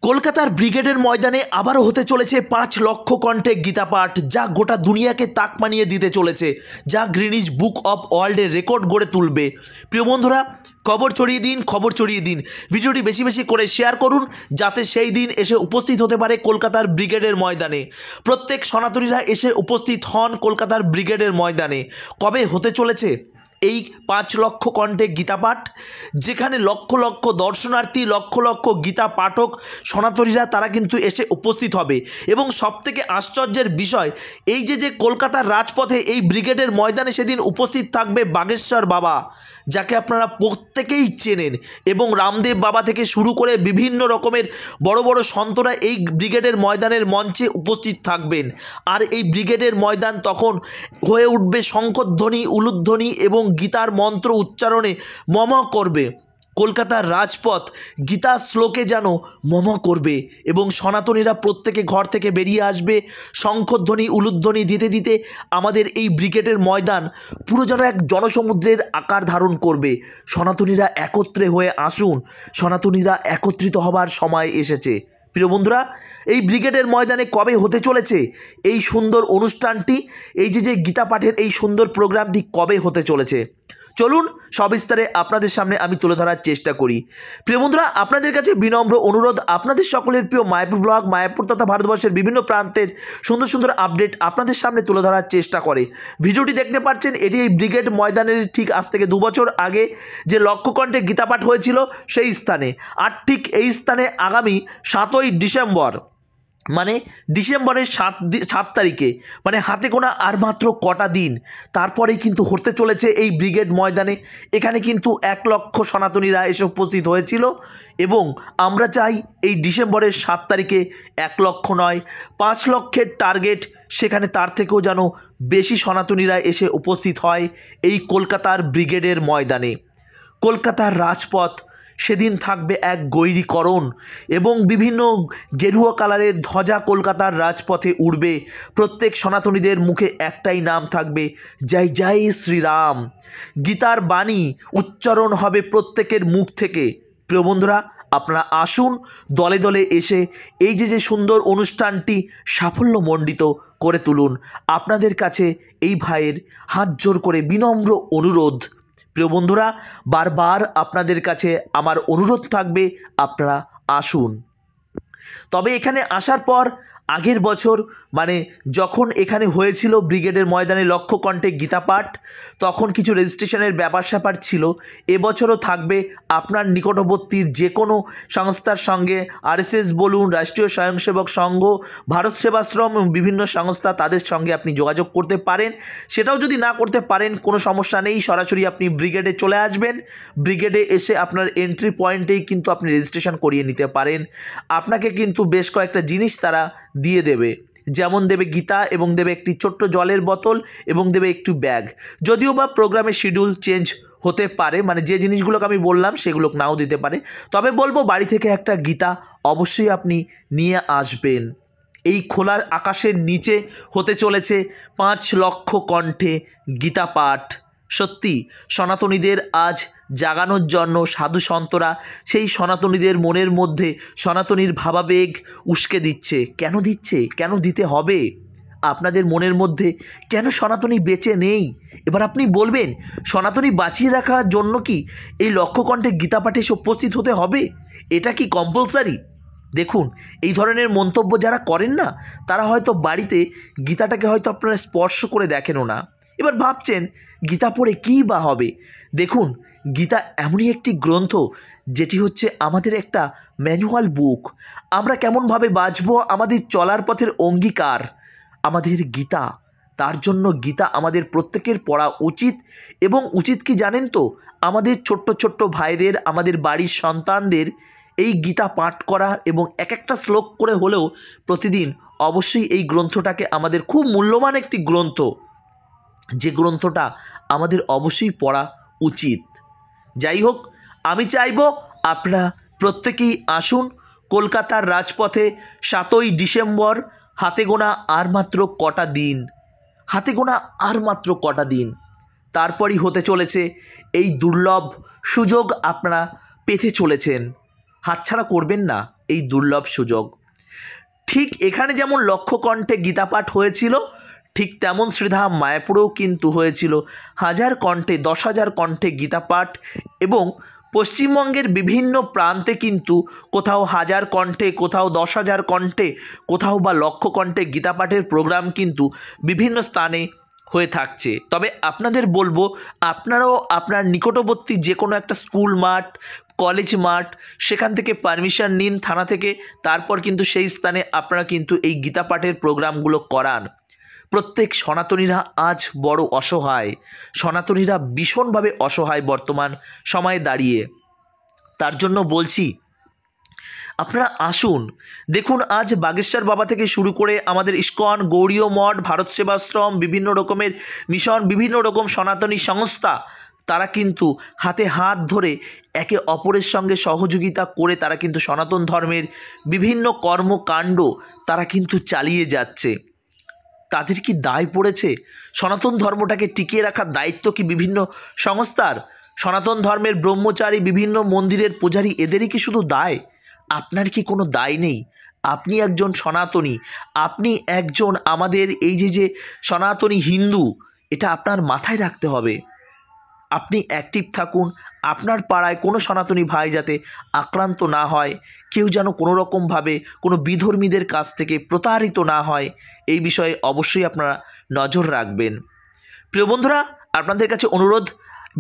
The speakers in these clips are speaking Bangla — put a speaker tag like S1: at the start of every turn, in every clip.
S1: কলকাতার ব্রিগেডের ময়দানে আবারও হতে চলেছে 5 লক্ষ কণ্ঠে গীতাপাঠ, যা গোটা দুনিয়াকে তাক মানিয়ে দিতে চলেছে, যা গ্রিনিচ বুক অফ ওয়ার্ল্ডের রেকর্ড গড়ে তুলবে। প্রিয় বন্ধুরা, খবর ছড়িয়ে দিন। ভিডিওটি বেশি বেশি করে শেয়ার করুন, যাতে সেই দিন এসে উপস্থিত হতে পারে কলকাতার ব্রিগেডের ময়দানে। প্রত্যেক সনাতনীরা এসে উপস্থিত হন কলকাতার ব্রিগেডের ময়দানে। কবে হতে চলেছে এই 5 লক্ষ কণ্ঠে গীতাপাঠ, যেখানে লক্ষ লক্ষ দর্শনার্থী, লক্ষ লক্ষ গীতা পাঠক সনাতনীরা তারা কিন্তু এসে উপস্থিত হবে। এবং সবথেকে আশ্চর্যের বিষয় এই যে কলকাতার রাজপথে এই ব্রিগেডের ময়দানে সেদিন উপস্থিত থাকবে বাগেশ্বর বাবা, যাকে আপনারা প্রত্যেকেই চেনেন। এবং রামদেব বাবা থেকে শুরু করে বিভিন্ন রকমের বড় বড় সন্তরা এই ব্রিগেডের ময়দানের মঞ্চে উপস্থিত থাকবেন। আর এই ব্রিগেডের ময়দান তখন হয়ে উঠবে শঙ্খধ্বনি, উলুধ্বনি এবং গীতার মন্ত্র উচ্চারণে মম করবে। কলকাতার রাজপথ গীতার শ্লোকে যেন মম করবে এবং সনাতনীরা প্রত্যেকে ঘর থেকে বেরিয়ে আসবে শঙ্খধ্বনি, উলুধ্বনি দিতে দিতে। আমাদের এই ব্রিগেডের ময়দান পুরো যেন এক জনসমুদ্রের আকার ধারণ করবে। সনাতনীরা একত্রে হয়ে আসুন, সনাতনীরা একত্রিত হবার সময় এসেছে। প্রিয় বন্ধুরা, এই ব্রিগেডের ময়দানে কবে হতে চলেছে এই সুন্দর অনুষ্ঠানটি, এই যে গীতা পাঠের এই সুন্দর প্রোগ্রামটি কবে হতে চলেছে, চলুন সবিস্তারে আপনাদের সামনে আমি তুলে ধরার চেষ্টা করি। প্রিয় বন্ধুরা, আপনাদের কাছে বিনম্র অনুরোধ, আপনাদের সকলের প্রিয় মায়াপুর ব্লগ মায়াপুর তথা ভারতবর্ষের বিভিন্ন প্রান্তের সুন্দর সুন্দর আপডেট আপনাদের সামনে তুলে ধরার চেষ্টা করে। ভিডিওটি দেখতে পাচ্ছেন, এটি এই ব্রিগেড ময়দানের ঠিক আজ থেকে 2 বছর আগে যে লক্ষ্যকণ্ঠে গীতাপাঠ হয়েছিল সেই স্থানে। আর ঠিক এই স্থানে আগামী 7ই ডিসেম্বর, মানে ডিসেম্বরের 7 তারিখে, মানে হাতে গোনা আর মাত্র কটা দিন তারপরেই কিন্তু হতে চলেছে এই ব্রিগেড ময়দানে। এখানে কিন্তু 1 লক্ষ সনাতনীরা এসে উপস্থিত হয়েছিল এবং আমরা চাই এই ডিসেম্বরের 7 তারিখে 1 লক্ষ নয়, 5 লক্ষের টার্গেট, সেখানে তার থেকেও যেন বেশি সনাতনীরা এসে উপস্থিত হয় এই কলকাতার ব্রিগেডের ময়দানে। কলকাতার রাজপথ সেদিন থাকবে এক গৈরীকরণ এবং বিভিন্ন গেরুয়া কালারের ধ্বজা কলকাতার রাজপথে উড়বে। প্রত্যেক সনাতনীদের মুখে একটাই নাম থাকবে, জয় জয় শ্রীরাম। গীতার বাণী উচ্চারণ হবে প্রত্যেকের মুখ থেকে। প্রিয় বন্ধুরা, আপনারা আসুন দলে দলে এসে এই যে সুন্দর অনুষ্ঠানটি সাফল্যমণ্ডিত করে তুলুন। আপনাদের কাছে এই ভাইয়ের হাত জোর করে বিনম্র অনুরোধ। প্রিয় বন্ধুরা, বারবার আপনাদের কাছে আমার অনুরোধ থাকবে, আপনারা আসুন। তবে এখানে আসার পর আগের বছর, মানে যখন এখানে হয়েছিল ব্রিগেডের ময়দানে লক্ষ্যকণ্ঠে গীতাপাঠ, তখন কিছু রেজিস্ট্রেশনের ব্যাপার স্যাপার ছিল। এবছরও থাকবে। আপনার নিকটবর্তীর যে কোনো সংস্থার সঙ্গে, আরএসএস বলুন, রাষ্ট্রীয় স্বয়ংসেবক সংঘ, ভারত সেবাশ্রম, বিভিন্ন সংস্থা, তাদের সঙ্গে আপনি যোগাযোগ করতে পারেন। সেটাও যদি না করতে পারেন কোনো সমস্যা নেই, সরাসরি আপনি ব্রিগেডে চলে আসবেন। ব্রিগেডে এসে আপনার এন্ট্রি পয়েন্টেই কিন্তু আপনি রেজিস্ট্রেশন করিয়ে নিতে পারেন। আপনাকে কিন্তু বেশ কয়েকটা জিনিস তারা দিয়ে দেবে, যেমন দেবে গীতা এবং দেবে একটি ছোট্ট জলের বোতল এবং দেবে একটু ব্যাগ। যদিও বা প্রোগ্রামের শিডিউল চেঞ্জ হতে পারে, মানে যে জিনিসগুলোকে আমি বললাম সেগুলো নাও দিতে পারে, তবে বলবো বাড়ি থেকে একটা গীতা অবশ্যই আপনি নিয়ে আসবেন। এই খোলা আকাশের নিচে হতে চলেছে 5 লক্ষ কণ্ঠে গীতা পাঠ। সত্যি সনাতনীদের আজ জাগানোর জন্য সাধু সন্তরা সেই সনাতনীদের মনের মধ্যে সনাতনীর ভাবাবেগ উস্কে দিচ্ছে। কেন দিচ্ছে, কেন দিতে হবে? আপনাদের মনের মধ্যে কেন সনাতনী বেঁচে নেই? এবার আপনি বলবেন, সনাতনী বাঁচিয়ে রাখার জন্য কি এই লক্ষ্যকণ্ঠে গীতা পাঠে এসে উপস্থিত হতে হবে? এটা কি কম্পালসারি? দেখুন, এই ধরনের মন্তব্য যারা করেন না, তারা হয়তো বাড়িতে গীতাটাকে হয়তো আপনারা স্পর্শ করে দেখেনও না। এবার ভাবছেন গীতা পড়ে কী বা হবে? দেখুন, গীতা এমনই একটি গ্রন্থ যেটি হচ্ছে আমাদের একটা ম্যানুয়াল বুক। আমরা কেমনভাবে বাঁচবো, আমাদের চলার পথের অঙ্গীকার আমাদের গীতা। তার জন্য গীতা আমাদের প্রত্যেকের পড়া উচিত। এবং উচিত কি জানেন তো, আমাদের ছোট্ট ছোট্ট ভাইদের, আমাদের বাড়ির সন্তানদের এই গীতা পাঠ করা এবং এক একটা শ্লোক করে হলেও প্রতিদিন অবশ্যই এই গ্রন্থটাকে, আমাদের খুব মূল্যবান একটি গ্রন্থ, যে গ্রন্থটা আমাদের অবশ্যই পড়া উচিত। যাই হোক, আমি চাইব আপনারা প্রত্যেকেই আসুন কলকাতার রাজপথে 7ই ডিসেম্বর। হাতে গোনা আর মাত্র কটা দিন, হাতে গোনা আর মাত্র কটা দিন, তারপরই হতে চলেছে এই দুর্লভ সুযোগ আপনারা পেতে চলেছেন। হাতছাড়া করবেন না। এই দুর্লভ সুযোগ। ঠিক এখানে যেমন লক্ষ কণ্ঠে গীতাপাঠ হয়েছিল, ঠিক তেমন শ্রীধাম মায়াপুরেও কিন্তু হয়েছিল হাজার কণ্ঠে 10,000 কণ্ঠে গীতাপাঠ, এবং পশ্চিমবঙ্গের বিভিন্ন প্রান্তে কিন্তু কোথাও 1000 কণ্ঠে, কোথাও 10,000 কণ্ঠে, কোথাও বা লক্ষ কণ্ঠে গীতাপাঠের প্রোগ্রাম কিন্তু বিভিন্ন স্থানে হয়ে থাকছে। তবে আপনাদের বলবো, আপনারাও আপনার নিকটবর্তী যে কোনো একটা স্কুল মাঠ, কলেজ মাঠ, সেখান থেকে পারমিশন নিন থানা থেকে, তারপর কিন্তু সেই স্থানে আপনারা কিন্তু এই গীতাপাঠের প্রোগ্রামগুলো করান। প্রত্যেক সনাতনীরা আজ বড় অসহায়, সনাতনীরা ভীষণভাবে অসহায় বর্তমান সময়ে দাঁড়িয়ে। তার জন্য বলছি, আপনারা আসুন। দেখুন, আজ বাগেশ্বর বাবা থেকে শুরু করে আমাদের ইস্কন, গৌড়ীয় মঠ, ভারত সেবাশ্রম, বিভিন্ন রকমের মিশন, বিভিন্ন রকম সনাতনী সংস্থা, তারা কিন্তু হাতে হাত ধরে একে অপরের সঙ্গে সহযোগিতা করে তারা কিন্তু সনাতন ধর্মের বিভিন্ন কর্মকাণ্ড তারা কিন্তু চালিয়ে যাচ্ছে। তাদের কি দায় পড়েছে? সনাতন ধর্মটাকে টিকিয়ে রাখার দায়িত্ব কি বিভিন্ন সংস্থার? সনাতন ধর্মের ব্রহ্মচারী, বিভিন্ন মন্দিরের পূজারী, এদেরই কি শুধু দায়? আপনার কি কোনো দায় নেই? আপনি একজন সনাতনী, আপনি একজন আমাদের এই যে সনাতনী হিন্দু, এটা আপনার মাথায় রাখতে হবে। আপনি অ্যাক্টিভ থাকুন, আপনার পাড়ায় কোনো সনাতনী ভাই যাতে আক্রান্ত না হয়, কেউ যেন কোনো রকমভাবে কোনো বিধর্মীদের কাছ থেকে প্রতারিত না হয়, এই বিষয়ে অবশ্যই আপনারা নজর রাখবেন। প্রিয় বন্ধুরা, আপনাদের কাছে অনুরোধ,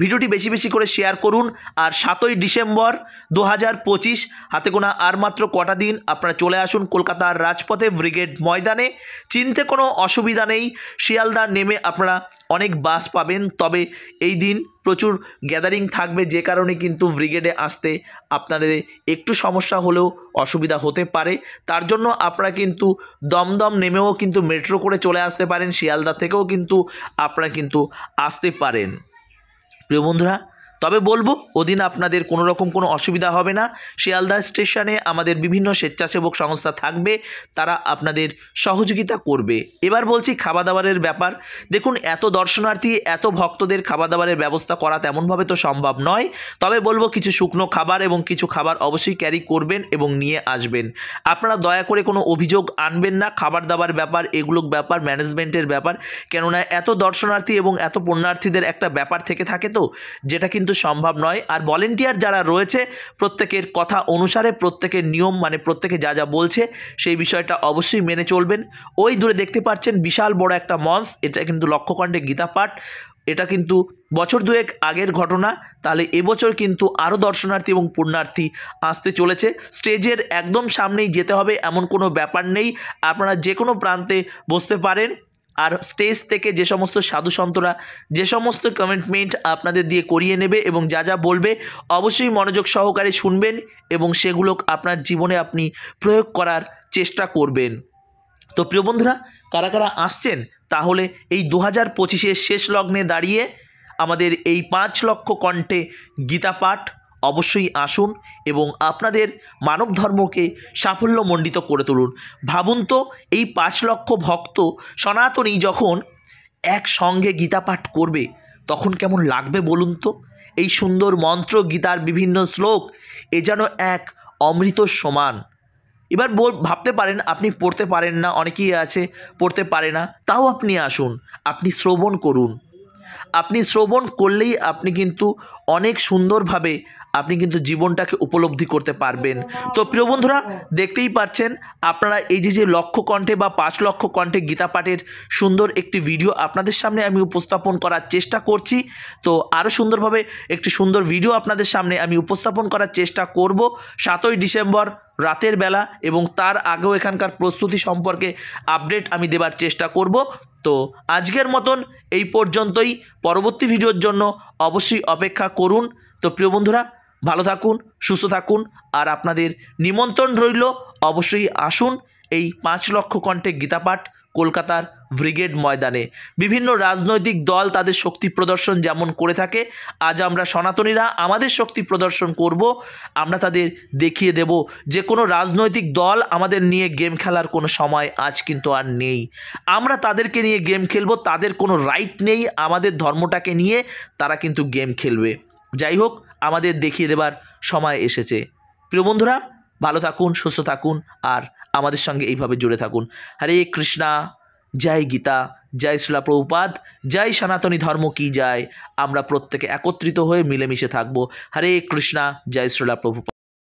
S1: ভিডিওটি বেশি বেশি করে শেয়ার করুন। আর 7ই ডিসেম্বর 2025, হাতে গোনা আর মাত্র কটা দিন, আপনারা চলে আসুন কলকাতার রাজপথে ব্রিগেড ময়দানে। চিনতে কোনো অসুবিধা নেই, শিয়ালদা নেমে আপনারা অনেক বাস পাবেন। তবে এই দিন প্রচুর গ্যাদারিং থাকবে, যে কারণে কিন্তু ব্রিগেডে আসতে আপনাদের একটু সমস্যা হলেও অসুবিধা হতে পারে। তার জন্য আপনারা কিন্তু দমদম নেমেও কিন্তু মেট্রো করে চলে আসতে পারেন, শিয়ালদা থেকেও কিন্তু আপনারা কিন্তু আসতে পারেন। প্রিয় বন্ধুরা, তবে বলবো, ওদিন আপনাদের কোনো রকম কোনো অসুবিধা হবে না। শিয়ালদা স্টেশনে আমাদের বিভিন্ন স্বেচ্ছাসেবক সংস্থা থাকবে, তারা আপনাদের সহযোগিতা করবে। এবার বলছি খাওয়া দাওয়ারের ব্যাপার। দেখুন, এত দর্শনার্থী, এত ভক্তদের খাওয়া দাওয়ারের ব্যবস্থা করা তেমনভাবে তো সম্ভব নয়। তবে বলবো, কিছু শুকনো খাবার এবং কিছু খাবার অবশ্যই ক্যারি করবেন এবং নিয়ে আসবেন। আপনারা দয়া করে কোনো অভিযোগ আনবেন না। খাবার দাবার ব্যাপার, এগুলো ব্যাপার ম্যানেজমেন্টের ব্যাপার, কেননা এত দর্শনার্থী এবং এত পুণ্যার্থীদের একটা ব্যাপার থেকে থাকে, তো যেটা কিন্তু সম্ভব নয়। আর ভলেন্টিয়ার যারা রয়েছে, প্রত্যেকের কথা অনুসারে, প্রত্যেকের নিয়ম মানে প্রত্যেকে যা যা বলছে সেই বিষয়টা অবশ্যই মেনে চলবেন। ওই দূরে দেখতে পাচ্ছেন বিশাল বড় একটা মঞ্চ, এটা কিন্তু লক্ষকণ্ঠে গীতাপাঠ। এটা কিন্তু বছর দুয়েক আগের ঘটনা, তাহলে এবছর কিন্তু আরও দর্শনার্থী এবং পুণ্যার্থী আসতে চলেছে। স্টেজের একদম সামনেই যেতে হবে এমন কোনো ব্যাপার নেই, আপনারা যে কোনো প্রান্তে বসতে পারেন। আর স্টেজ থেকে যে সমস্ত সাধু সন্তরা যে সমস্ত কমিটমেন্ট আপনাদের দিয়ে করিয়ে নেবে এবং যা যা বলবে, অবশ্যই মনোযোগ সহকারে শুনবেন এবং সেগুলো আপনার জীবনে আপনি প্রয়োগ করার চেষ্টা করবেন। তো প্রিয় বন্ধুরা, কারা কারা আসছেন, তাহলে এই 2025-এর শেষ লগ্নে দাঁড়িয়ে আমাদের এই 5 লক্ষ কণ্ঠে গীতাপাঠ অবশ্যই আসুন এবং আপনাদের মানব ধর্মকে সাফল্যমণ্ডিত করে তুলুন। ভাবুন তো, এই 5 লক্ষ ভক্ত সনাতনী যখন একসঙ্গে গীতাপাঠ করবে, তখন কেমন লাগবে বলুন তো? এই সুন্দর মন্ত্র, গীতার বিভিন্ন শ্লোক, এ যেন এক অমৃত সমান। এবার ভাবতে পারেন, আপনি পড়তে পারেন না, অনেকেই আছে পড়তে পারে না, তাও আপনি আসুন, আপনি শ্রবণ করুন। আপনি শ্রবণ করলেই আপনি কিন্তু অনেক সুন্দরভাবে আপনি কিন্তু জীবনটাকে উপলব্ধি করতে পারবেন। তো প্রিয় বন্ধুরা, দেখতেই পাচ্ছেন আপনারা এই যে লক্ষ কণ্ঠে বা 5 লক্ষ কণ্ঠে গীতাপাঠের সুন্দর একটি ভিডিও আপনাদের সামনে আমি উপস্থাপন করার চেষ্টা করছি। তো আরও সুন্দরভাবে একটি সুন্দর ভিডিও আপনাদের সামনে আমি উপস্থাপন করার চেষ্টা করব 7ই ডিসেম্বর রাতের বেলা, এবং তার আগেও এখানকার প্রস্তুতি সম্পর্কে আপডেট আমি দেবার চেষ্টা করব। তো আজকের মতন এই পর্যন্তই, পরবর্তী ভিডিওর জন্য অবশ্যই অপেক্ষা করুন। তো প্রিয় বন্ধুরা, ভালো থাকুন, সুস্থ থাকুন, আর আপনাদের নিমন্ত্রণ রইল, অবশ্যই আসুন এই 5 লক্ষ কণ্ঠে গীতাপাঠ কলকাতার ব্রিগেড ময়দানে। বিভিন্ন রাজনৈতিক দল তাদের শক্তি প্রদর্শন যেমন করে থাকে, আজ আমরা সনাতনীরা আমাদের শক্তি প্রদর্শন করব। আমরা তাদের দেখিয়ে দেব যে কোনো রাজনৈতিক দল আমাদের নিয়ে গেম খেলার কোনো সময় আজ কিন্তু আর নেই। আমরা তাদেরকে নিয়ে গেম খেলবো, তাদের কোনো রাইট নেই আমাদের ধর্মটাকে নিয়ে তারা কিন্তু গেম খেলবে। যাই হোক, আমাদের দেখিয়ে দেবার সময় এসেছে। প্রিয় বন্ধুরা, ভালো থাকুন, সুস্থ থাকুন আর আমাদের সঙ্গে এইভাবে জুড়ে থাকুন। হরে কৃষ্ণা, জয় গীতা, জয় শ্রীলা প্রভুপাদ, জয় সনাতনী ধর্ম কি যায়। আমরা প্রত্যেকে একত্রিত হয়ে মিলেমিশে থাকবো। হরে কৃষ্ণা, জয় শ্রীলা প্রভুপাদ।